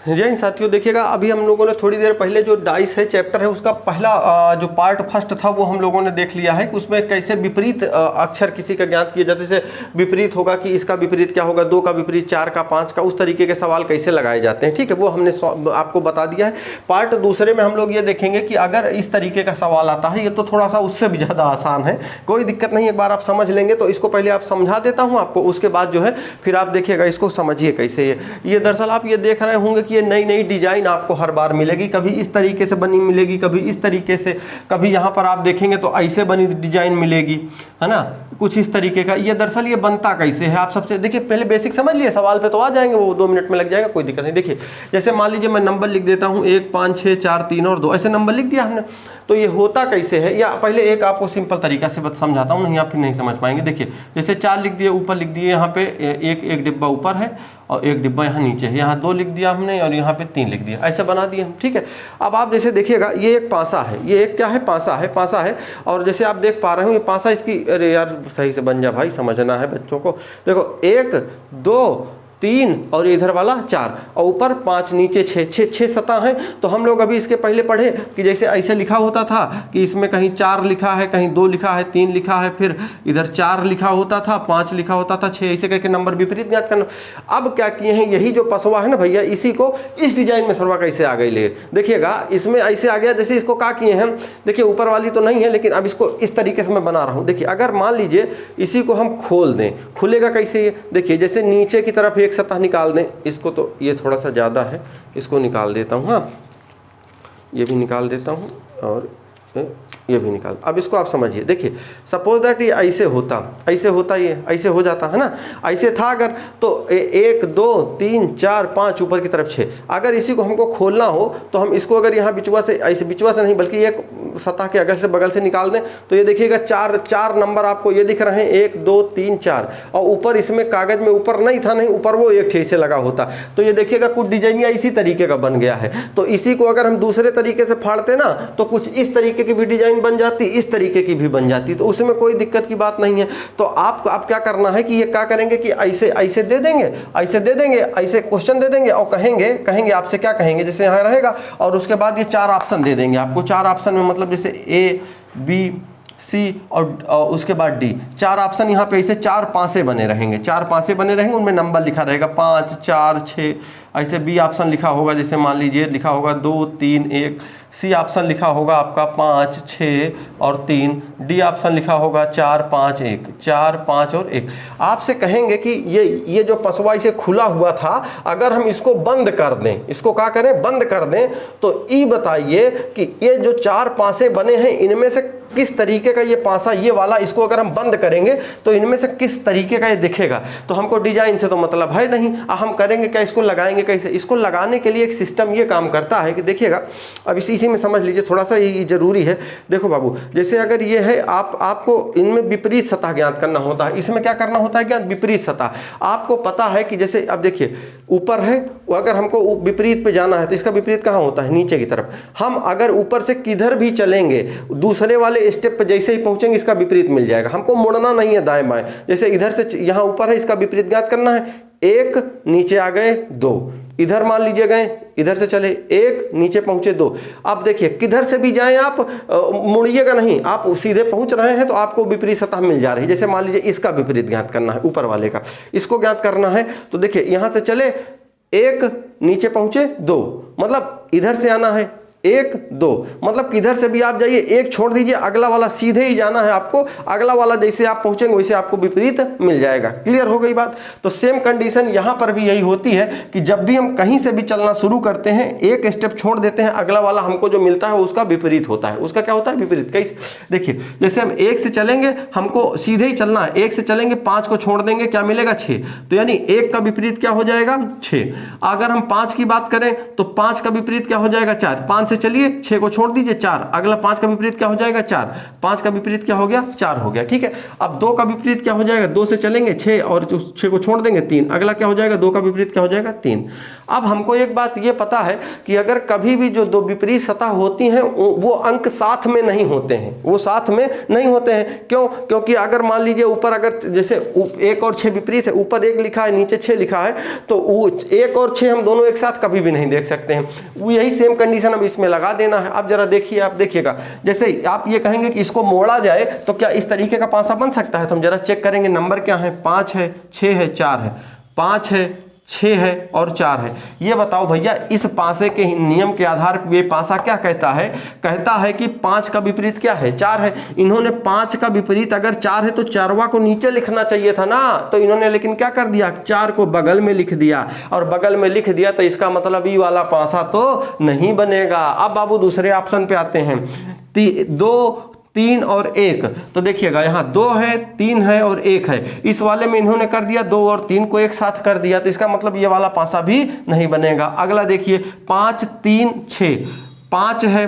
जय हिंद साथियों, देखिएगा अभी हम लोगों ने थोड़ी देर पहले जो डाइस है चैप्टर है उसका पहला जो पार्ट फर्स्ट था वो हम लोगों ने देख लिया है कि उसमें कैसे विपरीत अक्षर किसी का ज्ञात किया जाता है। जैसे विपरीत होगा कि इसका विपरीत क्या होगा, 2 का विपरीत 4 का 5 का, उस तरीके के सवाल कैसे लगाए जाते हैं। ठीक है, वो हमने आपको बता दिया है। पार्ट दूसरे में हम लोग ये देखेंगे कि अगर इस तरीके का सवाल आता है, ये तो थोड़ा सा उससे भी ज़्यादा आसान है, कोई दिक्कत नहीं, एक बार आप समझ लेंगे। तो इसको पहले आप समझा देता हूँ आपको, उसके बाद जो है फिर आप देखिएगा इसको समझिए कैसे। ये दरअसल आप ये देख रहे होंगे कि ये नई नई डिजाइन आपको हर बार मिलेगी, कभी इस तरीके से बनी मिलेगी, कभी इस तरीके से, कभी यहाँ पर आप देखेंगे तो ऐसे बनी डिजाइन मिलेगी, है ना, कुछ इस तरीके का। ये दरअसल ये बनता कैसे है आप सबसे देखिए, पहले बेसिक समझ लिए, सवाल पे तो आ जाएंगे, वो 2 मिनट में लग जाएगा, कोई दिक्कत नहीं। देखिए जैसे मान लीजिए मैं नंबर लिख देता हूँ 1 5 6 4 3 और 2, ऐसे नंबर लिख दिया हमने। तो ये होता कैसे है, या पहले एक आपको सिंपल तरीका से समझाता हूँ, नहीं आप फिर नहीं समझ पाएंगे। देखिए जैसे 4 लिख दिए, ऊपर लिख दिए, यहाँ पे एक डिब्बा ऊपर है और एक डिब्बा यहाँ नीचे है, यहाँ 2 लिख दिया हमने और यहाँ पे 3 लिख दिया, ऐसे बना दिए हम। ठीक है, अब आप जैसे देखिएगा ये एक पासा है, ये एक क्या है, पासा है, पासा है। और जैसे आप देख पा रहे हो ये पासा, इसकी अरे यार सही से बन जा भाई, समझना है बच्चों को। देखो 1 2 3 और इधर वाला 4 और ऊपर 5 नीचे 6 सतह हैं। तो हम लोग अभी इसके पहले पढ़े कि जैसे ऐसे लिखा होता था कि इसमें कहीं 4 लिखा है, कहीं 2 लिखा है, 3 लिखा है, फिर इधर 4 लिखा होता था, 5 लिखा होता था, 6, ऐसे करके नंबर विपरीत ज्ञात करना। अब क्या किए हैं, यही जो पसवा है ना भैया, इसी को इस डिजाइन में सरवा कैसे आ गई ले, देखिएगा इसमें ऐसे आ गया। जैसे इसको क्या किए हैं, देखिए ऊपर वाली तो नहीं है, लेकिन अब इसको इस तरीके से मैं बना रहा हूँ। देखिए अगर मान लीजिए इसी को हम खोल दें, खुलेगा कैसे ये, देखिए जैसे नीचे की तरफ एक सतह निकाल दें, इसको तो ये थोड़ा सा ज़्यादा है, इसको निकाल देता हूँ, हाँ ये भी निकाल देता हूँ और ये भी निकाल। अब इसको आप समझिए, देखिए सपोज दैट ये ऐसे होता, ये ऐसे हो जाता है ना, ऐसे था अगर, तो 1 2 3 4 5 ऊपर की तरफ 6। अगर इसी को हमको खोलना हो तो हम इसको अगर यहाँ बिचवा से, ऐसे बिचवा से नहीं बल्कि एक सतह के अगल से बगल से निकाल दें, तो ये देखिएगा 4 नंबर आपको ये दिख रहे हैं, 1 2 3 4, और ऊपर इसमें कागज में ऊपर नहीं था, नहीं ऊपर वो एक ठे से लगा होता। तो ये देखिएगा कुछ डिजाइनिया इसी तरीके का बन गया है। तो इसी को अगर हम दूसरे तरीके से फाड़ते ना, तो कुछ इस तरीके की भी डिजाइन बन जाती, इस तरीके की भी बन जाती, तो उसमें कोई दिक्कत की बात नहीं है। तो आपको अब क्या करना है कि ये क्या करेंगे कि ऐसे दे देंगे, ऐसे क्वेश्चन दे देंगे और कहेंगे आपसे क्या कहेंगे, जैसे यहाँ रहेगा और उसके बाद ये 4 ऑप्शन दे देंगे आपको। 4 ऑप्शन में मतलब जैसे A B C और उसके बाद D, 4 ऑप्शन यहाँ पे ऐसे 4 पासे बने रहेंगे, 4 पासे बने रहेंगे, उनमें नंबर लिखा रहेगा 5 4 6। ऐसे B ऑप्शन लिखा होगा, जैसे मान लीजिए लिखा होगा 2 3 1। C ऑप्शन लिखा होगा आपका 5 6 और 3। D ऑप्शन लिखा होगा 4 5 1, 4 5 और 1। आपसे कहेंगे कि ये जो पसवा इसे खुला हुआ था, अगर हम इसको बंद कर दें, इसको क्या करें, बंद कर दें, तो ये बताइए कि ये जो 4 पासे बने हैं इनमें से किस तरीके का ये पासा, ये वाला, इसको अगर हम बंद करेंगे तो इनमें से किस तरीके का ये दिखेगा। तो हमको डिजाइन से तो मतलब है नहीं, हम करेंगे क्या, इसको लगाएंगे कैसे। इसको लगाने के लिए एक सिस्टम ये काम करता है कि देखिएगा, अब इसी में समझ लीजिए, थोड़ा सा ये जरूरी है। देखो बाबू, जैसे अगर ये है, आपको इनमें विपरीत सतह ज्ञात करना होता है। इसमें क्या करना होता है, ज्ञात विपरीत सतह। आपको पता है कि जैसे अब देखिए ऊपर है, अगर हमको विपरीत पे जाना है तो इसका विपरीत कहाँ होता है, नीचे की तरफ। हम अगर ऊपर से किधर भी चलेंगे, दूसरे वाले स्टेप पे जैसे ही पहुंचेंगे इसका विपरीत मिल जाएगा। हमको मुड़ना नहीं है दाएं बाएं। जैसे इधर से यहाँ ऊपर है, इसका विपरीत ज्ञात करना है, 1 नीचे आ गए 2, इधर मान लीजिए गए, इधर से चले 1 नीचे पहुंचे 2। अब देखिए किधर से भी जाएं आप मुड़िएगा नहीं, आप सीधे पहुंच रहे हैं तो आपको विपरीत सतह मिल जा रही है। जैसे मान लीजिए इसका विपरीत ज्ञात करना है, ऊपर वाले का, इसको ज्ञात करना है। तो देखिए यहां से चले 1 नीचे पहुंचे 2, मतलब इधर से आना है 1 2, मतलब किधर से भी आप जाइए, 1 छोड़ दीजिए, अगला वाला सीधे ही जाना है आपको, अगला वाला जैसे आप पहुंचेंगे वैसे आपको विपरीत मिल जाएगा। क्लियर हो गई बात। तो सेम कंडीशन यहां पर भी यही होती है कि जब भी हम कहीं से भी चलना शुरू करते हैं, एक स्टेप छोड़ देते हैं, अगला वाला हमको जो मिलता है उसका विपरीत होता है। उसका क्या होता है, विपरीत। कैसे, देखिए जैसे हम 1 से चलेंगे, हमको सीधे ही चलना है, 1 से चलेंगे, 5 को छोड़ देंगे, क्या मिलेगा 6। तो यानी 1 का विपरीत क्या हो जाएगा, 6। अगर हम 5 की बात करें तो 5 का विपरीत क्या हो जाएगा, 4। 5 से चलिए 6 को छोड़ दीजिए 4, अगला 5 का विपरीत क्या हो जाएगा 4, 5 का विपरीत क्या हो गया 4 हो गया, ठीक है। अब 2 का विपरीत क्या हो जाएगा, 2 से चलेंगे 6 और 6 को छोड़ देंगे 3, अगला क्या हो जाएगा 2 का विपरीत क्या हो जाएगा 3। अब हमको एक बात ये पता है कि अगर कभी भी जो दो विपरीत सतह होती हैं वो अंक साथ में नहीं होते हैं, वो साथ में नहीं होते हैं। क्यों? क्योंकि अगर मान लीजिए ऊपर अगर जैसे 1 और 6 विपरीत है, ऊपर 1 लिखा है नीचे 6 लिखा है, तो 1 और 6 हम दोनों एक साथ कभी भी नहीं देख सकते हैं। वो यही सेम कंडीशन अब इसमें लगा देना है। अब जरा देखिए, आप देखिएगा, जैसे आप ये कहेंगे कि इसको मोड़ा जाए तो क्या इस तरीके का पासा बन सकता है? तो हम जरा चेक करेंगे, नंबर क्या है, 5 है, 6 है, 4 है, 5 है, 6 है और 4 है। ये बताओ भैया, इस पासे के नियम के आधार पर ये पासा क्या कहता है? कहता है कि 5 का विपरीत क्या है 4 है। इन्होंने 5 का विपरीत अगर 4 है तो 4वां को नीचे लिखना चाहिए था ना, तो इन्होंने लेकिन क्या कर दिया, 4 को बगल में लिख दिया, और बगल में लिख दिया तो इसका मतलब ये वाला पासा तो नहीं बनेगा। अब बाबू दूसरे ऑप्शन पे आते हैं, 2, 3 और 1, तो देखिएगा यहाँ 2 है, 3 है और 1 है। इस वाले में इन्होंने कर दिया 2 और 3 को एक साथ कर दिया, तो इसका मतलब ये वाला पासा भी नहीं बनेगा। अगला देखिए 5, 3, 6, 5 है,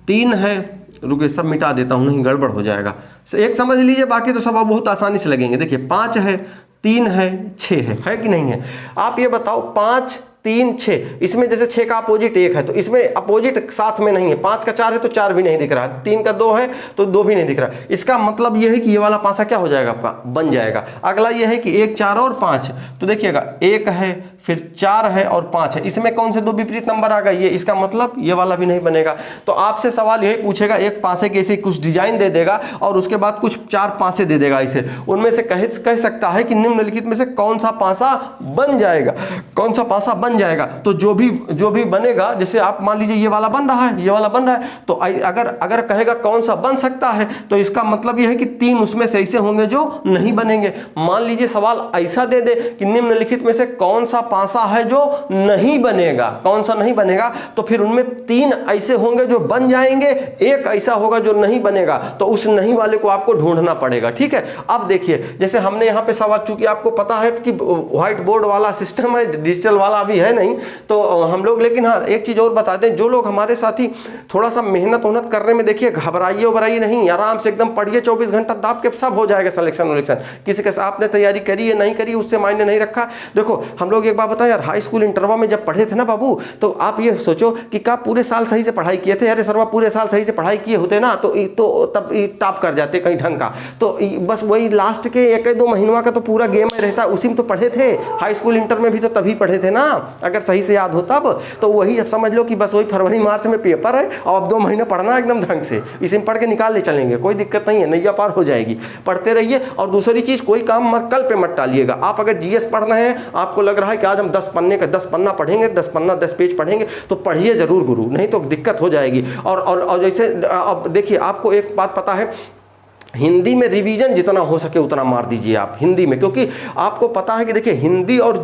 3 है, रुके सब मिटा देता हूँ नहीं गड़बड़ हो जाएगा, एक समझ लीजिए, बाकी तो सब आप बहुत आसानी से लगेंगे। देखिए 5 है, 3 है, 6 है कि नहीं है? आप ये बताओ 5, 3, 6, इसमें जैसे 6 का अपोजिट 1 है तो इसमें अपोजिट साथ में नहीं है। 5 का 4 है तो 4 भी नहीं दिख रहा है, 3 का 2 है तो 2 भी नहीं दिख रहा। इसका मतलब यह है कि ये वाला पासा क्या हो जाएगा आपका, बन जाएगा। अगला यह है कि 1, 4 और 5, तो देखिएगा 1 है, फिर 4 है और 5 है, इसमें कौन से दो विपरीत नंबर आ गए, ये, इसका मतलब ये वाला भी नहीं बनेगा। तो आपसे सवाल यही पूछेगा, एक पासे के ऐसे कुछ डिजाइन दे देगा और उसके बाद कुछ 4 पासे दे देगा इसे, उनमें से कह सकता है कि निम्नलिखित में से कौन सा पासा बन जाएगा, कौन सा पासा बन जाएगा। तो जो भी बनेगा, जैसे आप मान लीजिए ये वाला बन रहा है, ये वाला बन रहा है, तो अगर कहेगा कौन सा बन सकता है, तो इसका मतलब यह है कि 3 उसमें से ऐसे होंगे जो नहीं बनेंगे। मान लीजिए सवाल ऐसा दे दे कि निम्नलिखित में से कौन सा पासा है जो नहीं बनेगा, कौन सा नहीं बनेगा, तो फिर उनमें 3 ऐसे होंगे जो बन जाएंगे, एक ऐसा होगा जो नहीं बनेगा, तो उस नहीं वाले को आपको ढूंढना पड़ेगा, ठीक है। अब देखिए, जैसे हमने यहाँ पे सवाल, चूंकि आपको पता है कि व्हाइट बोर्ड वाला सिस्टम है, डिजिटल वाला अभी है नहीं, तो हम लोग, लेकिन हाँ एक चीज और बता दें, जो लोग हमारे साथी थोड़ा सा मेहनत करने में, देखिए घबराइए नहीं, आराम से एकदम पढ़िए, 24 घंटा दाब के सब हो जाएगा सिलेक्शन वलेक्शन। किसी के आपने तैयारी करी है नहीं करी उससे मायने नहीं रखा। देखो हम लोग एक बात बताएं यार, हाई स्कूल इंटरवा में जब पढ़े थे ना बाबू, तो आप ये सोचो कि क्या पूरे साल सही से पढ़ाई किए थे? अरे सरवा पूरे साल सही से पढ़ाई किए होते ना तो तब टॉप कर जाते कहीं ढंग का। तो बस वही लास्ट के 1-2 महीनों का तो पूरा गेम में रहता, उसी में तो पढ़े थे। हाई स्कूल इंटर में भी तो तभी पढ़े थे ना, अगर सही से याद हो तब। तो वही समझ लो कि बस वही फरवरी मार्च में पेपर है और अब 2 महीने पढ़ना एकदम ढंग से, इसी में पढ़ के निकाल ले चलेंगे, कोई दिक्कत नहीं है, नैया पार हो जाएगी। पढ़ते रहिए, और दूसरी चीज कोई काम कल पे मत टालिएगा। आप अगर जीएस पढ़ रहे हैं, आपको लग रहा है कि आज हम 10 पन्ना पढ़ेंगे, 10 पेज पढ़ेंगे, तो पढ़िए जरूर गुरु, नहीं तो दिक्कत हो जाएगी। और जैसे अब देखिए, आपको एक बात पता है, हिंदी में रिवीजन जितना हो सके उतना मार दीजिए आप हिंदी में, क्योंकि आपको पता है कि देखिए हिंदी और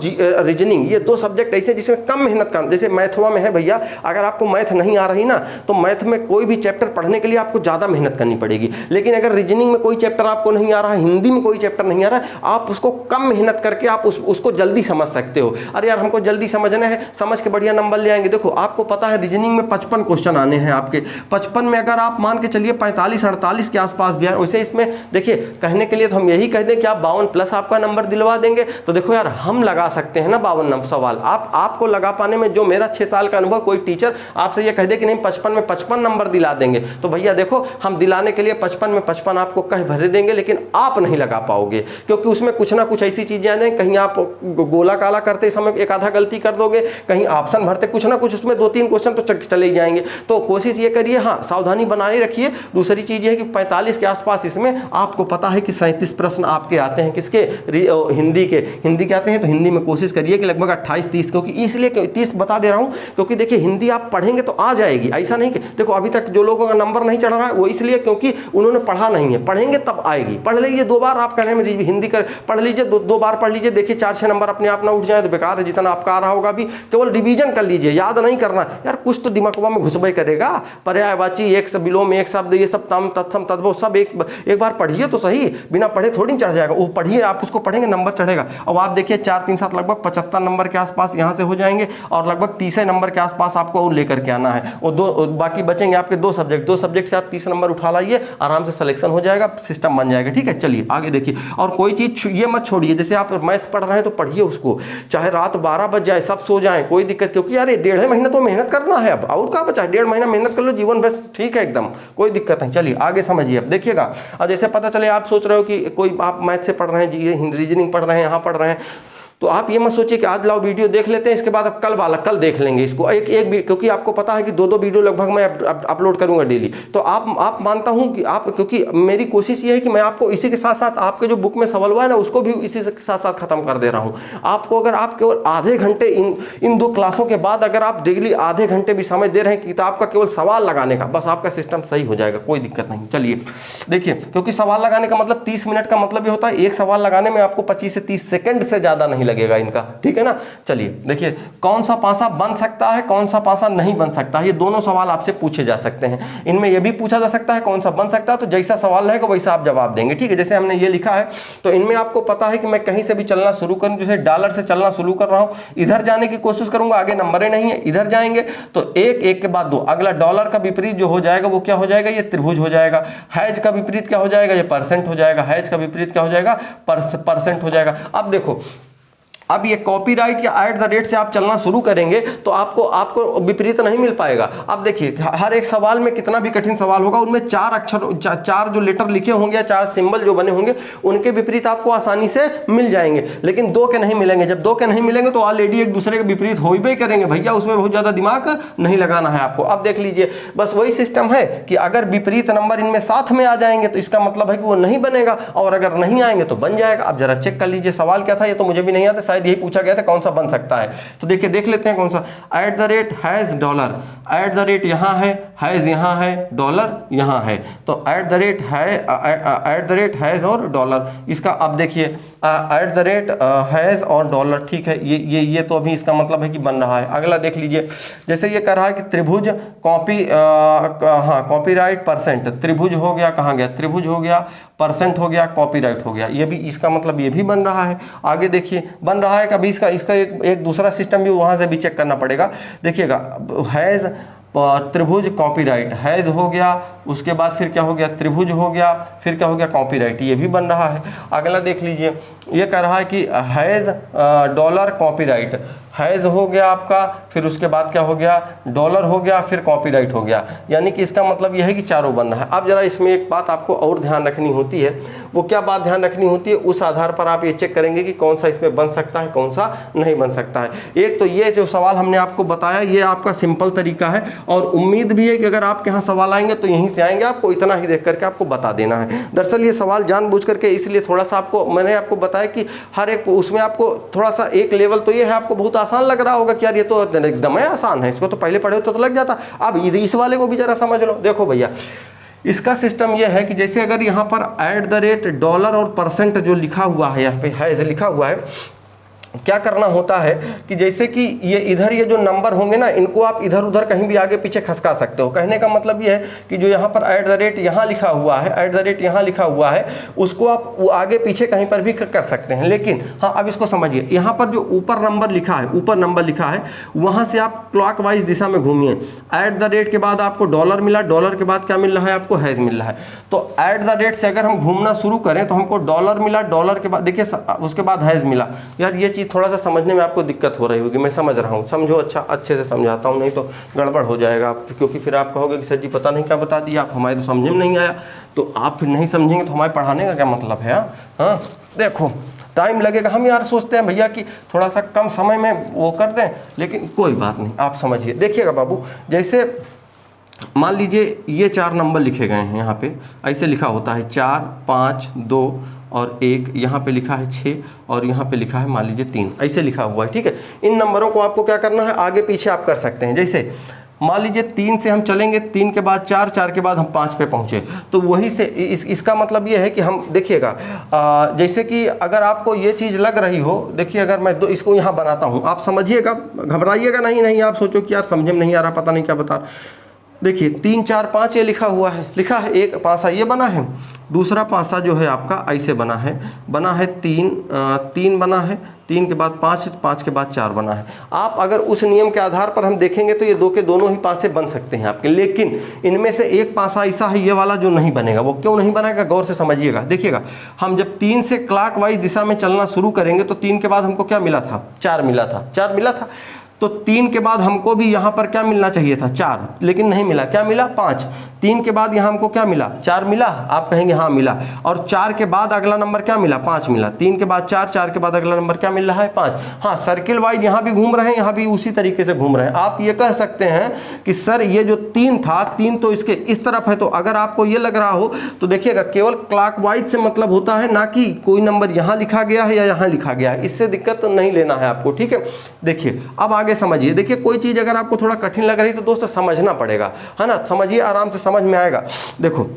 रीजनिंग ये 2 सब्जेक्ट ऐसे जिसमें कम मेहनत करना। जैसे मैथवा में है भैया, अगर आपको मैथ नहीं आ रही ना, तो मैथ में कोई भी चैप्टर पढ़ने के लिए आपको ज़्यादा मेहनत करनी पड़ेगी। लेकिन अगर रीजनिंग में कोई चैप्टर आपको नहीं आ रहा, हिंदी में कोई चैप्टर नहीं आ रहा, आप उसको कम मेहनत करके आप उसको जल्दी समझ सकते हो। अरे यार हमको जल्दी समझना है, समझ के बढ़िया नंबर ले आएंगे। देखो आपको पता है रीजनिंग में 55 क्वेश्चन आने हैं आपके, 55 में अगर आप मान के चलिए 45-48 के आसपास भी है, इसमें देखिए कहने के लिए तो हम यही कह दें कि आप 52+ आपका नंबर दिलवा देंगे, तो देखो यार हम लगा सकते हैं ना 52 सवाल। आपको लगा पाने में जो मेरा 6 साल का अनुभव, कोई टीचर आपसे ये कह दे कि नहीं 55 में 55 नंबर दिला देंगे, तो भैया देखो हम दिलाने के लिए 55 में 55 आपको कह भरे देंगे, लेकिन आप नहीं लगा पाओगे, क्योंकि उसमें कुछ ना कुछ ऐसी चीजें आ जाएं, कहीं आप गोला काला करते समय एक आधा गलती कर दोगे, कहीं ऑप्शन भरते कुछ ना कुछ उसमें 2-3 क्वेश्चन तो चले जाएंगे। तो कोशिश ये करिए, हाँ सावधानी बनाए रखिए। दूसरी चीज ये है कि 45 के आसपास इसमें आपको पता है कि 37 प्रश्न आपके आते हैं, किसके, हिंदी के आते हैं। तो हिंदी में कोशिश करिए कि लगभग 28-30, क्योंकि इसलिए 30 बता दे रहा हूं क्योंकि देखिए हिंदी आप पढ़ेंगे तो आ जाएगी, ऐसा नहीं कि देखो अभी तक जो लोगों का नंबर नहीं चढ़ रहा है वो इसलिए क्योंकि उन्होंने पढ़ा नहीं है, पढ़ेंगे तब आएगी। पढ़ लीजिए 2 बार, आप कहने में हिंदी कर पढ़ लीजिए, 2 बार पढ़ लीजिए, देखिए 4-6 नंबर अपने आप ना उठ जाए तो बेकार है, जितना आपका आ रहा होगा भी केवल रिवीजन कर लीजिए, याद नहीं करना यार, कुछ तो दिमागवा में घुसबे करेगा। पर्यायवाची, एक से विलोम, एक शब्द, ये सब तम तत्सम तद्भव सब एक एक बार पढ़िए तो सही, बिना पढ़े थोड़ी चढ़ जाएगा। वो पढ़िए, आप उसको पढ़ेंगे नंबर चढ़ेगा। अब आप देखिए 4 3 7 लगभग 75 नंबर के आसपास यहाँ से हो जाएंगे और लगभग 30 नंबर के आसपास आपको और लेकर के आना है। और दो बाकी बचेंगे आपके 2 सब्जेक्ट से आप 30 नंबर उठा लाइए, आराम से सिलेक्शन हो जाएगा, सिस्टम बन जाएगा। ठीक है, चलिए आगे देखिए। और कोई चीज़ ये मत छोड़िए, जैसे आप मैथ पढ़ रहे हैं तो पढ़िए उसको, चाहे रात 12 बज जाए, सब सो जाए, कोई दिक्कत, क्योंकि यार 1.5 महीना तो मेहनत करना है। अब और क्या बचा है, 1.5 महीना मेहनत कर लो, जीवन बस ठीक है एकदम, कोई दिक्कत नहीं। चलिए आगे समझिए। अब देखिएगा, और जैसे पता चले आप सोच रहे हो कि कोई आप मैथ से पढ़ रहे हैं जी, रीजनिंग पढ़ रहे हैं, यहाँ पढ़ रहे हैं, तो आप ये मत सोचिए कि आज लाओ वीडियो देख लेते हैं, इसके बाद अब कल वाला कल देख लेंगे इसको एक क्योंकि आपको पता है कि 2 वीडियो लगभग मैं अपलोड करूंगा डेली। तो आप मानता हूं कि आप, क्योंकि मेरी कोशिश ये है कि मैं आपको इसी के साथ साथ आपके जो बुक में सवाल हुआ है ना, उसको भी इसी के साथ साथ खत्म कर दे रहा हूं आपको। अगर आप केवल आधे घंटे इन 2 क्लासों के बाद अगर आप डेली आधे घंटे भी समय दे रहे हैं किताब का केवल सवाल लगाने का, बस आपका सिस्टम सही हो जाएगा, कोई दिक्कत नहीं। चलिए देखिए, क्योंकि सवाल लगाने का मतलब 30 मिनट का मतलब ये होता है, एक सवाल लगाने में आपको 25 से 30 सेकंड से ज्यादा नहीं लगेगा इनका, ठीक है ना। चलिए देखिए, कौन सा पासा बन सकता है, कौन सा पासा नहीं बन सकता है, ये दोनों सवाल आपसे पूछे जा सकते हैं। इनमें यह भी पूछा जा सकता है कौन सा बन सकता है, तो जैसा सवाल रहेगा वैसा आप जवाब देंगे। ठीक है, जैसे हमने ये लिखा है, तो इनमें आपको पता है कि मैं कहीं से भी चलना शुरू करूं, जैसे डॉलर से चलना शुरू कर रहा हूं, इधर जाने की कोशिश करूंगा, आगे नंबर नहीं है, इधर जाएंगे तो एक के बाद 2, अगला डॉलर का विपरीत जो हो जाएगा वो क्या हो जाएगा, ये त्रिभुज हो जाएगा। हैज का विपरीत क्या हो जाएगा, ये परसेंट हो जाएगा। हैज का विपरीत क्या हो जाएगा, परसेंट हो जाएगा। अब देखो, अब ये कॉपीराइट या एट द रेट से आप चलना शुरू करेंगे तो आपको विपरीत नहीं मिल पाएगा। अब देखिए, हर एक सवाल में कितना भी कठिन सवाल होगा, उनमें 4 अक्षर 4 जो लेटर लिखे होंगे, 4 सिंबल जो बने होंगे, उनके विपरीत आपको आसानी से मिल जाएंगे, लेकिन 2 के नहीं मिलेंगे। जब 2 के नहीं मिलेंगे तो ऑलरेडी एक दूसरे के विपरीत हो ही करेंगे भैया, उसमें बहुत ज़्यादा दिमाग नहीं लगाना है आपको। अब देख लीजिए, बस वही सिस्टम है कि अगर विपरीत नंबर इनमें साथ में आ जाएंगे तो इसका मतलब है कि वो नहीं बनेगा, और अगर नहीं आएंगे तो बन जाएगा। अब जरा चेक कर लीजिए सवाल क्या था, ये तो मुझे भी नहीं आता, यही पूछा गया था कौन सा बन सकता है। तो देखिए, देख लेते हैं कौन सा। At the rate has dollar, at the rate यहाँ है, हैज यहाँ है, डॉलर यहाँ है, तो एट द रेट है, एट द रेट हैज और डॉलर। इसका अब देखिए, एट द रेट हैज और डॉलर, ठीक है, ये तो अभी इसका मतलब है कि बन रहा है। अगला देख लीजिए, जैसे ये कर रहा है कि त्रिभुज कॉपीराइट परसेंट, त्रिभुज हो गया, कहाँ गया, त्रिभुज हो गया, परसेंट हो गया, कॉपीराइट हो गया, ये भी इसका मतलब ये भी बन रहा है। आगे देखिए, बन रहा है कभी इसका एक दूसरा सिस्टम भी वहाँ से भी चेक करना पड़ेगा। देखिएगा, हैज़ त्रिभुज कॉपीराइट, हैज़ हो गया, उसके बाद फिर क्या हो गया, त्रिभुज हो गया, फिर क्या हो गया, कॉपीराइट, ये भी बन रहा है। अगला देख लीजिए, ये कह रहा है कि हैज़ डॉलर कॉपीराइट, हैज़ हो गया आपका, फिर उसके बाद क्या हो गया, डॉलर हो गया, फिर कॉपीराइट हो गया, यानी कि इसका मतलब यह है कि चारों बन रहा है। अब जरा इसमें एक बात आपको और ध्यान रखनी होती है, वो क्या बात ध्यान रखनी होती है, उस आधार पर आप ये चेक करेंगे कि कौन सा इसमें बन सकता है, कौन सा नहीं बन सकता है। एक तो ये जो सवाल हमने आपको बताया, ये आपका सिंपल तरीका है, और उम्मीद भी है कि अगर आपके यहाँ सवाल आएंगे तो यहीं से आएंगे, आपको इतना ही देख करके आपको बता देना है। दरअसल ये सवाल जानबूझ करके इसलिए थोड़ा सा आपको मैंने आपको बताया कि हर एक उसमें आपको थोड़ा सा एक लेवल तो ये है, आपको बहुत आसान लग रहा होगा कि यार ये तो एकदम आसान है, इसको तो पहले पढ़े तो लग जाता। अब इस वाले को भी जरा समझ लो। देखो भैया, इसका सिस्टम यह है कि जैसे अगर यहाँ पर एट द रेट डॉलर और परसेंट जो लिखा हुआ है, यहाँ पे है लिखा हुआ है, क्या करना होता है कि जैसे कि ये इधर ये जो नंबर होंगे ना, इनको आप इधर उधर कहीं भी आगे पीछे खसका सकते हो। कहने का मतलब ये है कि जो यहाँ पर एट द रेट यहाँ लिखा हुआ है, एट द रेट यहाँ लिखा हुआ है, उसको आप वो आगे पीछे कहीं पर भी कर सकते हैं। लेकिन हाँ, अब इसको समझिए, यहाँ पर जो ऊपर नंबर लिखा है, ऊपर नंबर लिखा है, वहाँ से आप क्लॉकवाइज दिशा में घूमिए। एट द रेट के बाद आपको डॉलर मिला, डॉलर के बाद क्या मिल रहा है, आपको हैज़ मिल रहा है। तो एट द रेट से अगर हम घूमना शुरू करें तो हमको डॉलर मिला, डॉलर के बाद देखिए उसके बाद हैज़ मिला। यार ये चीज़ थोड़ा सा समझने में आपको दिक्कत हो रही होगी, मैं समझ रहा हूँ, समझो, अच्छा अच्छे से समझाता हूँ, नहीं तो गड़बड़ हो जाएगा आप, क्योंकि फिर आप कहोगे कि सर जी पता नहीं क्या बता दिया आप, हमारे तो समझ में नहीं आया। तो आप फिर नहीं समझेंगे तो हमारे पढ़ाने का क्या मतलब है। हाँ देखो, टाइम लगेगा। हम यार सोचते हैं भैया कि थोड़ा सा कम समय में वो कर दें, लेकिन कोई बात नहीं, आप समझिए। देखिएगा बाबू, जैसे मान लीजिए ये 4 नंबर लिखे गए हैं, यहाँ पे ऐसे लिखा होता है 4 5 2 और 1, यहाँ पे लिखा है 6 और यहाँ पे लिखा है मान लीजिए 3, ऐसे लिखा हुआ है, ठीक है। इन नंबरों को आपको क्या करना है, आगे पीछे आप कर सकते हैं। जैसे मान लीजिए 3 से हम चलेंगे, 3 के बाद 4, 4 के बाद हम 5 पे पहुँचे, तो वही से इसका मतलब ये है कि हम देखिएगा, जैसे कि अगर आपको ये चीज़ लग रही हो, देखिए अगर मैं इसको यहाँ बनाता हूँ, आप समझिएगा, घबराइएगा नहीं, आप सोचो कि यार समझे में नहीं आ रहा, पता नहीं क्या बता। देखिए 3 4 5 ये लिखा हुआ है, लिखा है, एक पासा ये बना है, दूसरा पासा जो है आपका ऐसे बना है 3 बना है, 3 के बाद 5, 5 के बाद 4 बना है। आप अगर उस नियम के आधार पर हम देखेंगे तो ये दो के दोनों ही पासे बन सकते हैं आपके, लेकिन इनमें से एक पासा ऐसा है ये वाला जो नहीं बनेगा। वो क्यों नहीं बनेगा, गौर से समझिएगा। देखिएगा, हम जब 3 से क्लॉकवाइज दिशा में चलना शुरू करेंगे तो 3 के बाद हमको क्या मिला था, 4 मिला था, 4 मिला था। तो 3 के बाद हमको भी यहाँ पर क्या मिलना चाहिए था, 4, लेकिन नहीं मिला। क्या मिला, 5। 3 के बाद यहाँ हमको क्या मिला, 4 मिला। आप कहेंगे हाँ मिला। और 4 के बाद अगला नंबर क्या मिला, 5 मिला। 3 के बाद 4, 4 के बाद अगला नंबर क्या मिल रहा है, 5। हाँ, सर्किल वाइज यहाँ भी घूम रहे हैं, यहाँ भी उसी तरीके से घूम रहे हैं। आप ये कह सकते हैं कि सर ये जो 3 था, 3 तो इसके इस तरफ है। तो अगर आपको ये लग रहा हो तो देखिएगा, केवल क्लॉकवाइज से मतलब होता है, ना कि कोई नंबर यहाँ लिखा गया है या यहाँ लिखा गया है। इससे दिक्कत नहीं लेना है आपको, ठीक है। देखिए अब आगे समझिए। देखिए कोई चीज़ अगर आपको थोड़ा कठिन लग रही तो दोस्त समझना पड़ेगा, है ना। समझिए, आराम से समझ में आएगा। देखो,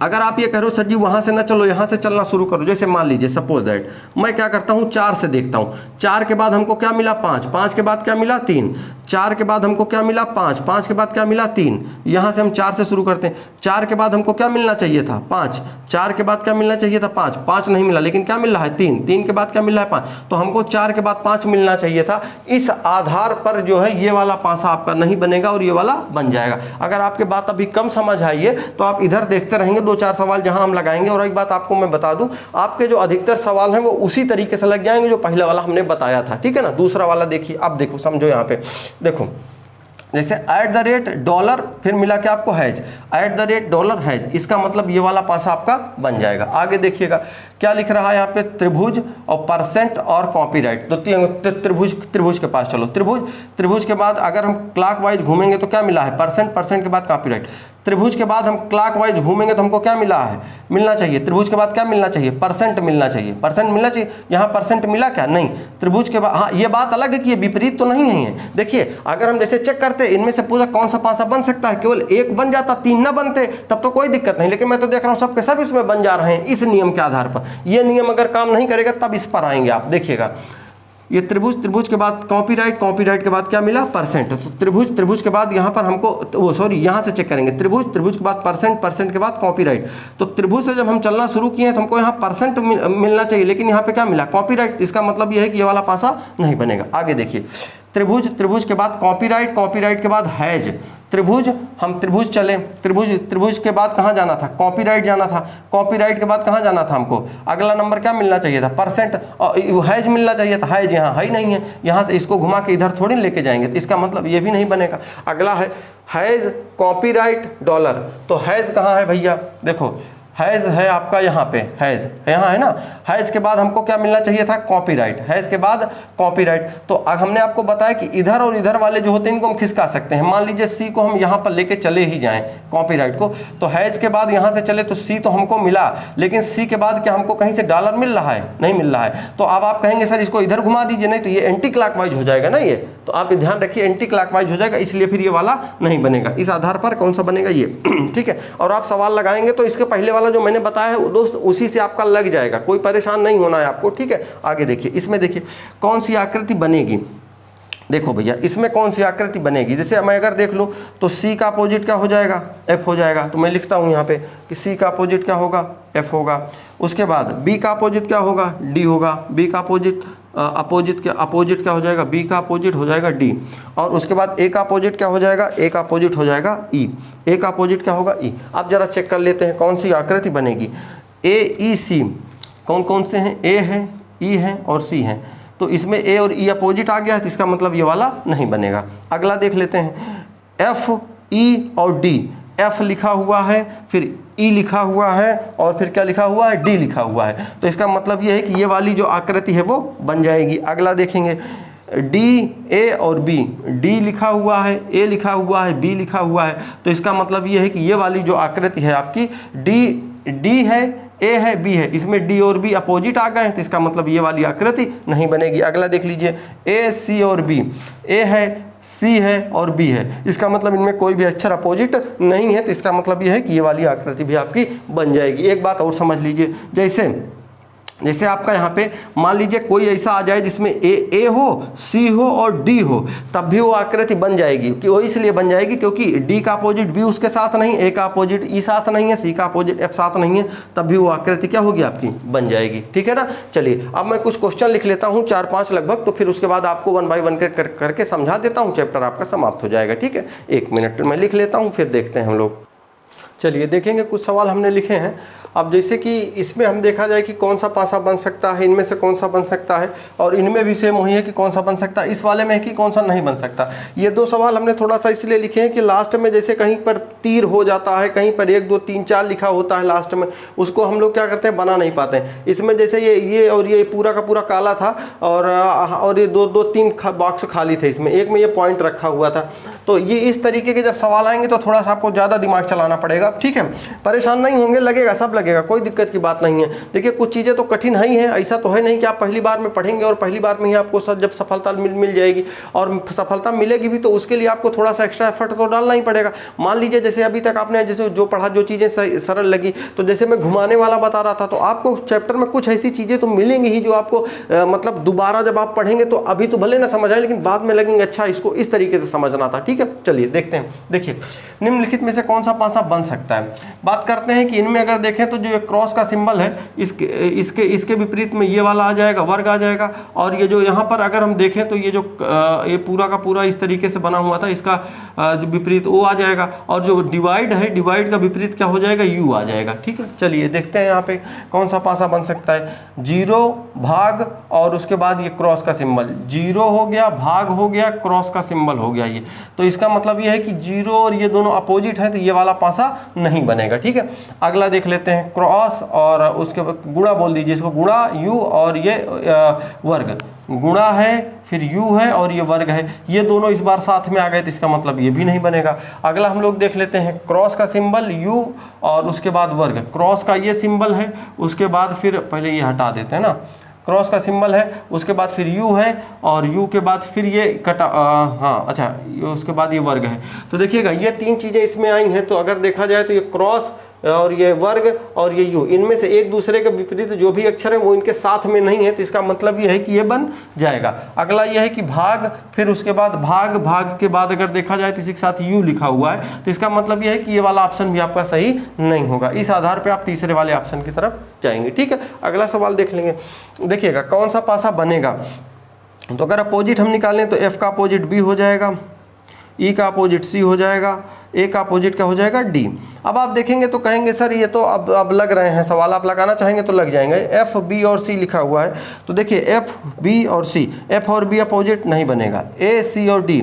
अगर आप ये करो सर जी वहाँ से ना चलो, यहाँ से चलना शुरू करो। जैसे मान लीजिए सपोज दैट मैं क्या करता हूँ, 4 से देखता हूँ। 4 के बाद हमको क्या मिला, 5। 5 के बाद क्या मिला, 3। 4 के बाद हमको क्या मिला, 5। 5 के बाद क्या मिला, 3। यहाँ से हम 4 से शुरू करते हैं। 4 के बाद हमको क्या मिलना चाहिए था, 5। 4 के बाद क्या मिलना चाहिए था, 5। 5 नहीं मिला, लेकिन क्या मिल रहा है, 3। 3 के बाद क्या मिल रहा है, 5। तो हमको 4 के बाद 5 मिलना चाहिए था। इस आधार पर जो है ये वाला पासा आपका नहीं बनेगा और ये वाला बन जाएगा। अगर आपके बात अभी कम समझ आई है तो आप इधर देखते रहेंगे, 2-4 सवाल जहां हम लगाएंगे। और एक बात आपको मैं बता दूं, आपके जो अधिकतर सवाल हैं वो उसी तरीके से लग जाएंगे जो पहला वाला हमने बताया था, ठीक है ना। दूसरा वाला देखिए, अब देखो समझो, यहाँ पे देखो, जैसे $, फिर मिला क्या आपको, हैज। $, हैज, इसका मतलब ये वाला पासा आपका बन जाएगा। आगे देखिएगा क्या लिख रहा है यहाँ पे, त्रिभुज और परसेंट और कॉपीराइट। तो त्रिभुज के पास चलो। त्रिभुज के बाद अगर हम क्लॉकवाइज घूमेंगे तो क्या मिला है, परसेंट के बाद कॉपीराइट। त्रिभुज के बाद हम क्लॉकवाइज घूमेंगे तो हमको क्या मिलना चाहिए, त्रिभुज के बाद क्या मिलना चाहिए, परसेंट मिलना चाहिए। यहाँ परसेंट मिला क्या, नहीं। त्रिभुज के बाद, हाँ ये बात अलग है कि ये विपरीत तो नहीं है। देखिए अगर हम जैसे चेक करते इनमें से पूरा कौन सा पासा बन सकता है, केवल एक बन जाता, 3 ना बनते, तब तो कोई दिक्कत नहीं। लेकिन मैं तो देख रहा हूँ सबके सब इसमें बन जा रहे हैं इस नियम के आधार पर। ये नियम अगर काम नहीं करेगा तब इस पर आएंगे आप, देखिएगा। ये त्रिभुज के बाद कॉपीराइट के बाद क्या मिला, परसेंट। तो त्रिभुज के बाद यहाँ पर हमको यहाँ से चेक करेंगे। त्रिभुज के बाद परसेंट के बाद कॉपीराइट। तो त्रिभुज से जब हम चलना शुरू किए तो हमको यहाँ परसेंट मिलना चाहिए, लेकिन यहाँ पे क्या मिला, कॉपीराइट। इसका मतलब ये है कि ये वाला पासा नहीं बनेगा। आगे देखिए, त्रिभुज के बाद कॉपीराइट के बाद हैज। हम त्रिभुज चले, त्रिभुज के बाद कहाँ जाना था, कॉपीराइट जाना था। कॉपीराइट के बाद कहाँ जाना था हमको, अगला नंबर क्या मिलना चाहिए था, परसेंट। और हैज मिलना चाहिए था, हैज यहाँ है ही नहीं है। यहाँ से इसको घुमा के इधर थोड़ी लेके जाएंगे, तो इसका मतलब ये भी नहीं बनेगा। अगला है हैज कॉपीराइट $। तो हैज कहाँ है भैया, देखो हैज है आपका यहाँ पे, हैज यहाँ है ना। हैज के बाद हमको क्या मिलना चाहिए था, कॉपीराइट। हैज के बाद कॉपीराइट। तो हमने आपको बताया कि इधर और इधर वाले जो होते हैं इनको हम खिसका सकते हैं। मान लीजिए सी को हम यहाँ पर लेके चले ही जाएं, कॉपीराइट को, तो हैज के बाद यहाँ से चले तो सी तो हमको मिला, लेकिन सी के बाद क्या हमको कहीं से $, मिल रहा है, नहीं मिल रहा है। तो अब आप कहेंगे सर इसको इधर घुमा दीजिए, नहीं तो ये एंटी क्लॉकवाइज हो जाएगा ना ये। तो आप ध्यान रखिए, एंटी क्लॉकवाइज हो जाएगा, इसलिए फिर ये वाला नहीं बनेगा। इस आधार पर कौन सा बनेगा, ये, ठीक है। और आप सवाल लगाएंगे तो इसके पहले वाला जो मैंने बताया है दोस्त उसी से आपका लग जाएगा, कोई परेशान नहीं होना है आपको, ठीक है। आगे देखिए, इसमें देखिए कौन सी आकृति बनेगी। देखो भैया इसमें कौन सी आकृति बनेगी, जैसे मैं अगर देख लूँ तो सी का अपोजिट क्या हो जाएगा, एफ हो जाएगा। तो मैं लिखता हूँ यहाँ पे कि सी का अपोजिट क्या होगा, एफ होगा। उसके बाद बी का अपोजिट क्या होगा, डी होगा। बी का अपोजिट क्या हो जाएगा, बी का अपोजिट हो जाएगा डी। और उसके बाद ए का अपोजिट क्या हो जाएगा, ए का अपोजिट हो जाएगा ई। ए का अपोजिट क्या होगा, ई। अब जरा चेक कर लेते हैं कौन सी आकृति बनेगी। ए ई सी कौन कौन से हैं, ए है, ई है और सी है। तो इसमें ए और ई अपोजिट आ गया है, तो इसका मतलब ये वाला नहीं बनेगा। अगला देख लेते हैं, एफ ई और डी। एफ लिखा हुआ है, फिर ई लिखा हुआ है और फिर क्या लिखा हुआ है, डी लिखा हुआ है। तो इसका मतलब ये है कि ये वाली जो आकृति है वो बन जाएगी। अगला देखेंगे, डी, ए और बी। डी लिखा हुआ है, ए लिखा हुआ है, बी लिखा हुआ है। तो इसका मतलब ये है कि ये वाली जो आकृति है आपकी डी है, ए है, बी है, इसमें डी और बी अपोजिट आ गए हैं, तो इसका मतलब ये वाली आकृति नहीं बनेगी। अगला देख लीजिए, ए सी और बी। ए है, सी है और बी है, इसका मतलब इनमें कोई भी अक्षर अपोजिट नहीं है, तो इसका मतलब ये है कि ये वाली आकृति भी आपकी बन जाएगी। एक बात और समझ लीजिए, जैसे जैसे आपका यहाँ पे मान लीजिए कोई ऐसा आ जाए जिसमें ए हो, सी हो और डी हो, तब भी वो आकृति बन जाएगी। कि वो इसलिए बन जाएगी क्योंकि डी का अपोजिट बी उसके साथ नहीं, ए का अपोजिट ई साथ नहीं है, सी का अपोजिट एफ साथ नहीं है, तब भी वो आकृति क्या होगी आपकी, बन जाएगी। ठीक है ना। चलिए अब मैं कुछ क्वेश्चन लिख लेता हूँ 4-5 लगभग, तो फिर उसके बाद आपको 1 बाय 1 करके समझा देता हूँ, चैप्टर आपका समाप्त हो जाएगा। ठीक है, 1 मिनट मैं लिख लेता हूँ, फिर देखते हैं हम लोग। चलिए देखेंगे, कुछ सवाल हमने लिखे हैं। अब जैसे कि इसमें हम देखा जाए कि कौन सा पासा बन सकता है, इनमें से कौन सा बन सकता है, और इनमें भी सेम वही है कि कौन सा बन सकता है, इस वाले में है कि कौन सा नहीं बन सकता। ये 2 सवाल हमने थोड़ा सा इसलिए लिखे हैं कि लास्ट में जैसे कहीं पर तीर हो जाता है, कहीं पर 1 2 3 4 लिखा होता है लास्ट में, उसको हम लोग क्या करते हैं, बना नहीं पाते हैं। इसमें जैसे ये और ये पूरा का पूरा काला था, और ये 2-3 बॉक्स खाली थे, इसमें एक में ये पॉइंट रखा हुआ था। तो ये इस तरीके के जब सवाल आएंगे तो थोड़ा सा आपको ज़्यादा दिमाग चलाना पड़ेगा। ठीक है, परेशान नहीं होंगे, लगेगा सब लगेगा, कोई दिक्कत की बात नहीं है। देखिए कुछ चीज़ें तो कठिन ही हैं, ऐसा तो है नहीं कि आप पहली बार में पढ़ेंगे और पहली बार में ही आपको जब सफलता मिल जाएगी, और सफलता मिलेगी भी तो उसके लिए आपको थोड़ा सा एक्स्ट्रा एफर्ट तो डालना ही पड़ेगा। मान लीजिए जैसे अभी तक आपने जैसे जो पढ़ा, जो चीज़ें सरल लगी, तो जैसे मैं घुमाने वाला बता रहा था, तो आपको चैप्टर में कुछ ऐसी चीज़ें तो मिलेंगी ही जो आपको मतलब दोबारा जब आप पढ़ेंगे तो अभी तो भले ना समझ आए, लेकिन बाद में लगेंगे अच्छा इसको इस तरीके से समझना था। ठीक है, चलिए देखते हैं। देखिए निम्नलिखित में से कौन सा पासा बन सकता है। बात करते हैं कि इनमें अगर देखें तो जो क्रॉस का सिंबल है, इसके विपरीत में ये वाला आ जाएगा, वर्ग आ जाएगा। और ये जो यहाँ पर अगर हम देखें तो ये जो ये पूरा का पूरा इस तरीके से बना हुआ था, इसका जो विपरीत ओ आ जाएगा। और जो डिवाइड है, डिवाइड का विपरीत क्या हो जाएगा, यू आ जाएगा। ठीक है, चलिए देखते हैं यहाँ पे कौन सा पासा बन सकता है। 0 भाग और उसके बाद ये क्रॉस का सिंबल, 0 हो गया, भाग हो गया, क्रॉस का सिंबल हो गया ये। तो इसका मतलब ये है कि 0 और ये दोनों अपोजिट हैं, तो ये वाला पासा नहीं बनेगा। ठीक है, अगला देख लेते हैं, क्रॉस और उसके गुणा बोल दीजिए इसको, गुणा यू और ये वर्ग, गुणा है फिर यू है और ये वर्ग है, ये दोनों इस बार साथ में आ गए, तो इसका मतलब ये भी नहीं बनेगा। अगला हम लोग देख लेते हैं, क्रॉस का सिंबल यू और उसके बाद वर्ग, क्रॉस का ये सिंबल है, उसके बाद फिर पहले ये हटा देते हैं ना, क्रॉस का सिंबल है, उसके बाद फिर यू है और यू के बाद फिर ये हाँ अच्छा, उसके बाद ये वर्ग है। तो देखिएगा ये 3 चीज़ें इसमें आई हैं, तो अगर देखा जाए तो ये क्रॉस और ये वर्ग और ये यू, इनमें से एक दूसरे के विपरीत जो भी अक्षर है वो इनके साथ में नहीं है, तो इसका मतलब ये है कि ये बन जाएगा। अगला ये है कि भाग, फिर उसके बाद भाग के बाद अगर देखा जाए तो इसी के साथ यू लिखा हुआ है, तो इसका मतलब ये है कि ये वाला ऑप्शन भी आपका सही नहीं होगा। इस आधार पर आप तीसरे वाले ऑप्शन की तरफ जाएंगे। ठीक है, अगला सवाल देख लेंगे। देखिएगा कौन सा पासा बनेगा। तो अगर अपोजिट हम निकालें तो एफ का अपोजिट बी हो जाएगा, ई का अपोजिट सी हो जाएगा, ए का अपोजिट क्या हो जाएगा, डी। अब आप देखेंगे तो कहेंगे सर ये तो अब लग रहे हैं सवाल, आप लगाना चाहेंगे तो लग जाएंगे। एफ बी और सी लिखा हुआ है, तो देखिए एफ बी और सी, एफ और बी अपोजिट नहीं बनेगा। ए सी और डी,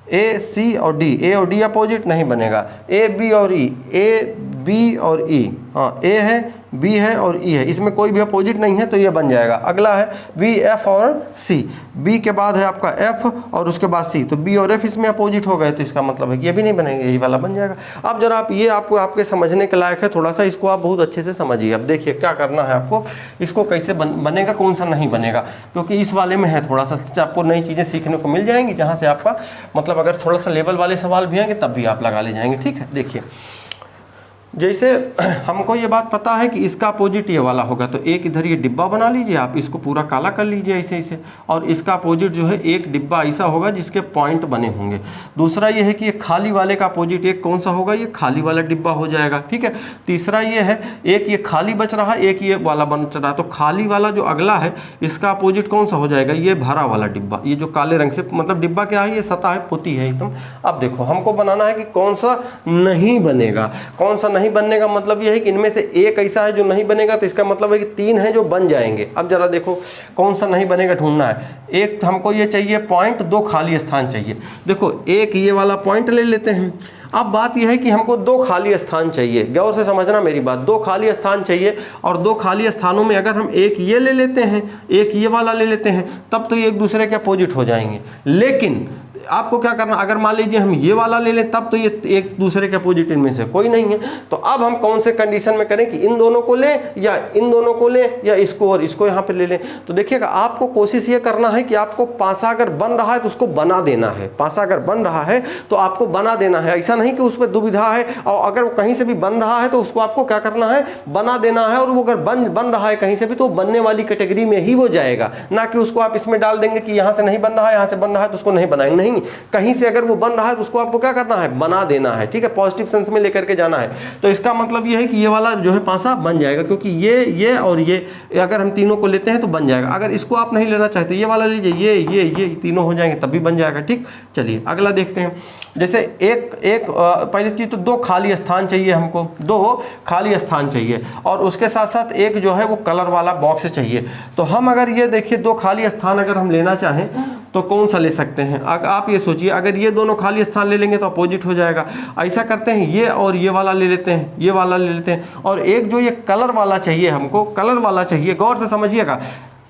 ए सी और डी, ए और डी अपोजिट नहीं बनेगा। ए बी और ई, ए बी और ई, हाँ ए है, बी है और ई है, इसमें कोई भी अपोजिट नहीं है, तो ये बन जाएगा। अगला है बी एफ और सी, बी के बाद है आपका एफ और उसके बाद सी, तो बी और एफ इसमें अपोजिट हो गए, तो इसका मतलब है कि ये भी नहीं बनेंगे, यही वाला बन जाएगा। अब जरा आप ये आपको आपके समझने के लायक है, थोड़ा सा इसको आप बहुत अच्छे से समझिए। अब देखिए क्या करना है आपको, इसको कैसे बनेगा, कौन सा नहीं बनेगा, क्योंकि इस वाले में है थोड़ा सा आपको नई चीज़ें सीखने को मिल जाएंगी, जहाँ से आपका मतलब अगर थोड़ा सा लेवल वाले सवाल भी आएंगे तब भी आप लगा ले जाएंगे। ठीक है, देखिए जैसे हमको ये बात पता है कि इसका अपोजिट ये वाला होगा, तो एक इधर ये डिब्बा बना लीजिए, आप इसको पूरा काला कर लीजिए ऐसे ऐसे, और इसका अपोजिट जो है एक डिब्बा ऐसा होगा जिसके पॉइंट बने होंगे। दूसरा ये है कि ये खाली वाले का अपोजिट एक कौन सा होगा, ये खाली वाला डिब्बा हो जाएगा। ठीक है, तीसरा ये है, एक ये खाली बच रहा है, एक ये वाला बच रहा है, तो खाली वाला जो अगला है इसका अपोजिट कौन सा हो जाएगा, ये भरा वाला डिब्बा, ये जो काले रंग से मतलब डिब्बा क्या है, ये सतह है, पुती है एकदम। अब देखो हमको बनाना है कि कौन सा नहीं बनेगा। कौन सा नहीं बनने का मतलब यह है कि इनमें से एक ऐसा है जो नहीं बनेगा, तो इसका मतलब है कि 3 हैं जो बन जाएंगे। अब जरा देखो कौन सा नहीं बनेगा ढूंढना है। एक हमको ये चाहिए पॉइंट, 2 खाली स्थान चाहिए। देखो एक ये वाला पॉइंट ले लेते हैं। अब बात यह है कि हमको 2 खाली स्थान चाहिए, गौर से समझना मेरी बात, 2 खाली स्थान चाहिए, और 2 खाली स्थानों में अगर हम एक ये ले लेते हैं, एक ये वाला ले लेते हैं, तब तो ये एक दूसरे के अपोजिट हो जाएंगे। लेकिन आपको क्या करना, अगर मान लीजिए हम ये वाला ले लें तब तो ये एक दूसरे के अपोजिट इनमें से कोई नहीं है। तो अब हम कौन से कंडीशन में करें कि इन दोनों को लें या इन दोनों को लें या इसको और इसको यहाँ पे ले लें। तो देखिएगा आपको कोशिश ये करना है कि आपको पासा अगर बन रहा है तो उसको बना देना है। पासा अगर बन रहा है तो आपको बना देना है, ऐसा नहीं कि उसमें दुविधा है। और अगर वो कहीं से भी बन रहा है तो उसको आपको क्या करना है, बना देना है। और वो अगर बन रहा है कहीं से भी तो बनने वाली कैटेगरी में ही वो जाएगा, ना कि उसको आप इसमें डाल देंगे कि यहाँ से नहीं बन रहा है, यहाँ से बन रहा है तो उसको नहीं बनाएंगे। नहीं, कहीं से अगर वो बन रहा है तो उसको आपको क्या करना है, बना देना है। ठीक है, पॉजिटिव सेंस में लेकर के जाना है। तो इसका मतलब ये है कि ये वाला जो है पासा बन जाएगा, क्योंकि ये और ये अगर हम तीनों को लेते हैं तो बन जाएगा। अगर इसको आप नहीं लेना चाहते, ये वाला लीजिए, ये तीनों हो जाएंगे तब भी बन जाएगा। ठीक, चलिए अगला देखते हैं। जैसे एक पहली चीज तो 2 खाली स्थान चाहिए हमको, 2 खाली स्थान चाहिए और उसके साथ साथ एक जो है वो कलर वाला बॉक्स चाहिए। तो हम अगर ये देखिए 2 खाली स्थान अगर हम लेना चाहें तो कौन सा ले सकते हैं। आप ये सोचिए, अगर ये दोनों खाली स्थान ले लेंगे तो अपोजिट हो जाएगा। ऐसा करते हैं, ये और ये वाला ले लेते हैं, ये वाला ले लेते हैं। और एक जो ये कलर वाला चाहिए हमको, कलर वाला चाहिए, गौर से समझिएगा।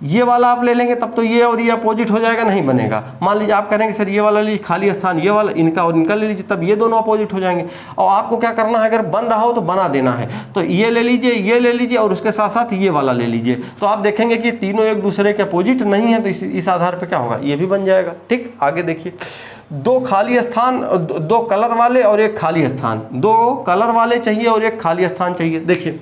ये वाला आप ले लेंगे तब तो ये और ये अपोजिट हो जाएगा, नहीं बनेगा। मान लीजिए आप करेंगे सर ये वाला लीजिए खाली स्थान, ये वाला इनका और इनका ले लीजिए, तब ये दोनों अपोजिट हो जाएंगे। और आपको क्या करना है, अगर बन रहा हो तो बना देना है। तो ये ले लीजिए, ये ले लीजिए और उसके साथ साथ ये वाला ले लीजिए। तो आप देखेंगे कि तीनों एक दूसरे के अपोजिट नहीं है, तो इस आधार पर क्या होगा, ये भी बन जाएगा। ठीक, आगे देखिए। 2 खाली स्थान, 2 कलर वाले और एक खाली स्थान, 2 कलर वाले चाहिए और एक खाली स्थान चाहिए। देखिए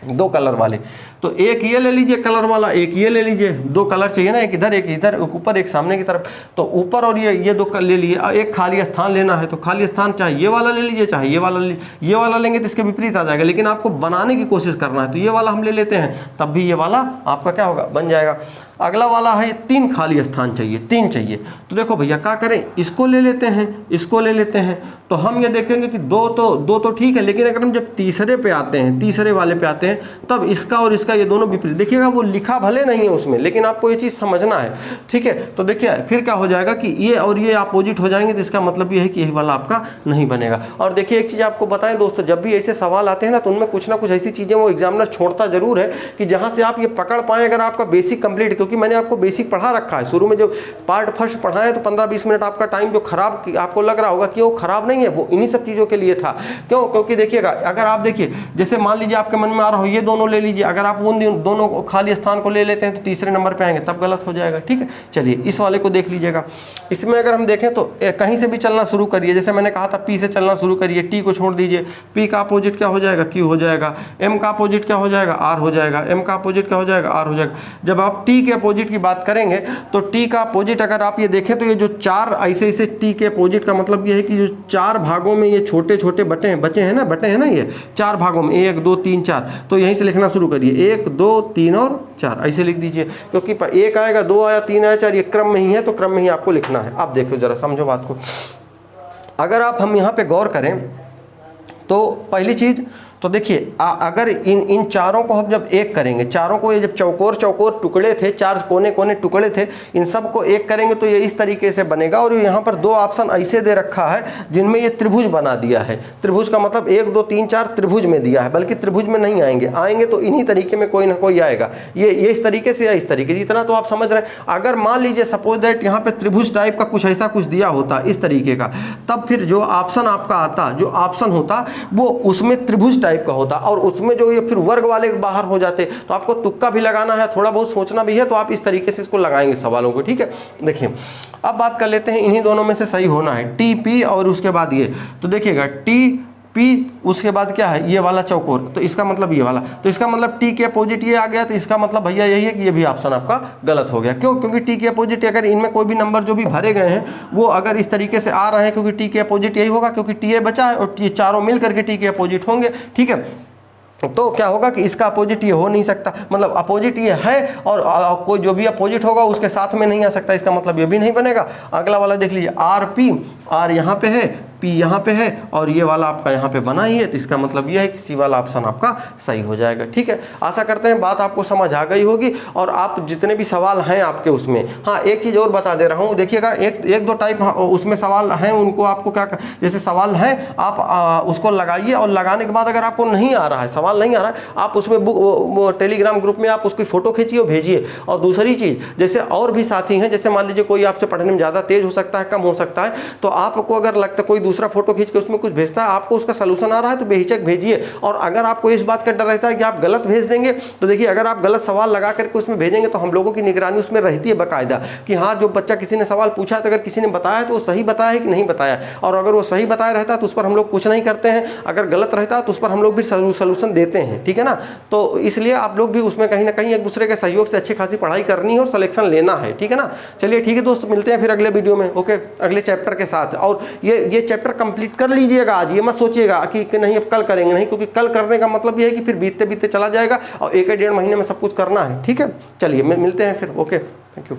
2 कलर वाले, तो एक ये ले लीजिए कलर वाला, एक ये ले लीजिए। 2 कलर चाहिए ना, एक इधर एक इधर, एक ऊपर एक सामने की तरफ। तो ऊपर और ये 2 ले लिए। एक खाली स्थान लेना है तो खाली स्थान चाहे ये वाला ले लीजिए चाहे ये वाला ले लीजिए। ये वाला लेंगे तो इसके विपरीत आ जाएगा, लेकिन आपको बनाने की कोशिश करना है तो ये वाला हम ले लेते हैं, तब भी ये वाला आपका क्या होगा, बन जाएगा। अगला वाला है 3 खाली स्थान चाहिए, 3 चाहिए। तो देखो भैया क्या करें, इसको ले लेते हैं, इसको ले लेते हैं। तो हम ये देखेंगे कि 2 तो ठीक है, लेकिन अगर हम जब तीसरे पे आते हैं, तीसरे वाले पे आते हैं, तब इसका और इसका ये दोनों विपरीत। देखिएगा वो लिखा भले नहीं है उसमें, लेकिन आपको ये चीज़ समझना है। ठीक है, तो देखिए फिर क्या हो जाएगा कि ये और ये अपोजिट हो जाएंगे, तो इसका मतलब ये है कि यही वाला आपका नहीं बनेगा। और देखिए एक चीज़ आपको बताएं दोस्तों, जब भी ऐसे सवाल आते हैं ना, तो उनमें कुछ ना कुछ ऐसी चीज़ें वो एग्जामिनर छोड़ता जरूर है कि जहाँ से आप ये पकड़ पाएँ। अगर आपका बेसिक कंप्लीट, क्योंकि मैंने आपको बेसिक पढ़ा रखा है, शुरू में जब पार्ट फर्स्ट पढ़ाएं तो 15-20 मिनट आपका टाइम जो खराब आपको लग रहा होगा कि वो खराब नहीं है, वो इन्हीं सब चीज़ों के लिए था। क्यों? क्योंकि देखिएगा अगर आप देखिए, जैसे मान लीजिए आपके मन में आ रहा हो ये दोनों ले लीजिए, अगर आप उन दोनों खाली स्थान को ले लेते हैं तो तीसरे नंबर पे आएंगे, तब गलत हो जाएगा। ठीक है, चलिए इस वाले को देख लीजिएगा। इसमें अगर हम देखें तो कहीं से भी चलना शुरू करिए। जैसे मैंने कहा था पी से चलना शुरू करिए, टी को छोड़ दीजिए। पी का अपोजिट क्या हो जाएगा, क्यू हो जाएगा। एम का अपोजिट क्या हो जाएगा, आर हो जाएगा। एम का अपोजिट क्या हो जाएगा, आर हो जाएगा। जब आप टी के अपोजिट की बात करेंगे तो टी का अपोजिट अगर आप ये देखें तो ये जो 4 ऐसे टी के अपोजिट का मतलब ये है कि जो 4 भागों में ये छोटे छोटे बटे हैं ना, ये 4 भागों में 1 2 3 4। तो यहीं से लिखना शुरू करिए, 1 2 3 और 4 ऐसे लिख दीजिए, क्योंकि 1 आएगा, 2 आया, 3 आया, 4, ये क्रम में ही है, तो क्रम में ही आपको लिखना है। आप देखो जरा, समझो बात को। अगर आप हम यहाँ पे गौर करें तो पहली चीज तो देखिए, अगर इन चारों को हम जब एक करेंगे, चारों को ये जब चौकोर टुकड़े थे, 4 कोने टुकड़े थे, इन सब को एक करेंगे तो ये इस तरीके से बनेगा। और यहाँ पर 2 ऑप्शन ऐसे दे रखा है जिनमें ये त्रिभुज बना दिया है। त्रिभुज का मतलब 1 2 3 4 त्रिभुज में दिया है, बल्कि त्रिभुज में नहीं आएंगे तो इन्हीं तरीके में कोई ना कोई आएगा। ये इस तरीके से या इस तरीके से, इतना तो आप समझ रहे हैं। अगर मान लीजिए सपोज दैट यहाँ पे त्रिभुज टाइप का कुछ ऐसा कुछ दिया होता इस तरीके का, तब फिर जो ऑप्शन आपका आता, जो ऑप्शन होता वो उसमें त्रिभुज टाइप का होता, और उसमें जो ये फिर वर्ग वाले बाहर हो जाते। तो आपको तुक्का भी लगाना है, थोड़ा बहुत सोचना भी है, तो आप इस तरीके से इसको लगाएंगे सवालों को। ठीक है, देखिए अब बात कर लेते हैं, इन्हीं दोनों में से सही होना है, टी पी और उसके बाद ये। तो देखिएगा टी पी उसके बाद क्या है, ये वाला चौकोर, तो इसका मतलब ये वाला, तो इसका मतलब टी के अपोजिट ये आ गया, तो इसका मतलब भैया यही है कि ये भी ऑप्शन आपका गलत हो गया। क्यों? क्योंकि टी के अपोजिट अगर इनमें कोई भी नंबर जो भी भरे गए हैं वो अगर इस तरीके से आ रहे हैं, क्योंकि टी के अपोजिट यही होगा, क्योंकि टी ए बचा है और ये चारों मिल करके टी के अपोजिट होंगे। ठीक है, तो क्या होगा कि इसका अपोजिट ये हो नहीं सकता, मतलब अपोजिट ये है और कोई जो भी अपोजिट होगा उसके साथ में नहीं आ सकता, इसका मतलब ये भी नहीं बनेगा। अगला वाला देख लीजिए, आर पी, आर यहाँ पे है, P यहाँ पे है और ये वाला आपका यहाँ पे बना ही है, तो इसका मतलब ये है कि C वाला ऑप्शन आपका सही हो जाएगा। ठीक है, आशा करते हैं बात आपको समझ आ गई होगी। और आप जितने भी सवाल हैं आपके उसमें, हाँ एक चीज़ और बता दे रहा हूँ, देखिएगा एक दो टाइप उसमें सवाल हैं, उनको आपको क्या, जैसे सवाल है आप उसको लगाइए और लगाने के बाद अगर आपको नहीं आ रहा है, सवाल नहीं आ रहा है, आप उसमें वो टेलीग्राम ग्रुप में आप उसकी फ़ोटो खींचिए और भेजिए। और दूसरी चीज़, जैसे और भी साथी हैं, जैसे मान लीजिए कोई आपसे पढ़ने में ज़्यादा तेज़ हो सकता है, कम हो सकता है, तो आपको अगर लगता है कोई दूसरा फोटो खींच के उसमें कुछ भेजता है, आपको उसका सलूशन आ रहा है तो बेहिचक भेजिए। और अगर आपको इस बात का डर रहता है कि आप गलत भेज देंगे, तो देखिए अगर आप गलत सवाल लगा करके उसमें भेजेंगे तो हम लोगों की निगरानी उसमें रहती है बाकायदा, कि हाँ जो बच्चा किसी ने सवाल पूछा है तो अगर किसी ने बताया तो वो सही बताया है कि नहीं बताया, और अगर वो सही बताया रहता है तो उस पर हम लोग कुछ नहीं करते हैं, अगर गलत रहता है तो उस पर हम लोग भी सलूशन देते हैं। ठीक है ना, तो इसलिए आप लोग भी उसमें कहीं ना कहीं एक दूसरे के सहयोग से अच्छी खासी पढ़ाई करनी है और सिलेक्शन लेना है। ठीक है ना, चलिए ठीक है दोस्त, मिलते हैं फिर अगले वीडियो में, ओके, अगले चैप्टर के साथ। और ये चैप्टर कंप्लीट कर लीजिएगा आज, ये मत सोचिएगा कि नहीं अब कल करेंगे, नहीं, क्योंकि कल करने का मतलब ये है कि फिर बीतते बीतते चला जाएगा और 1 या 1.5 महीने में सब कुछ करना है। ठीक है, चलिए मिलते हैं फिर, ओके, थैंक यू।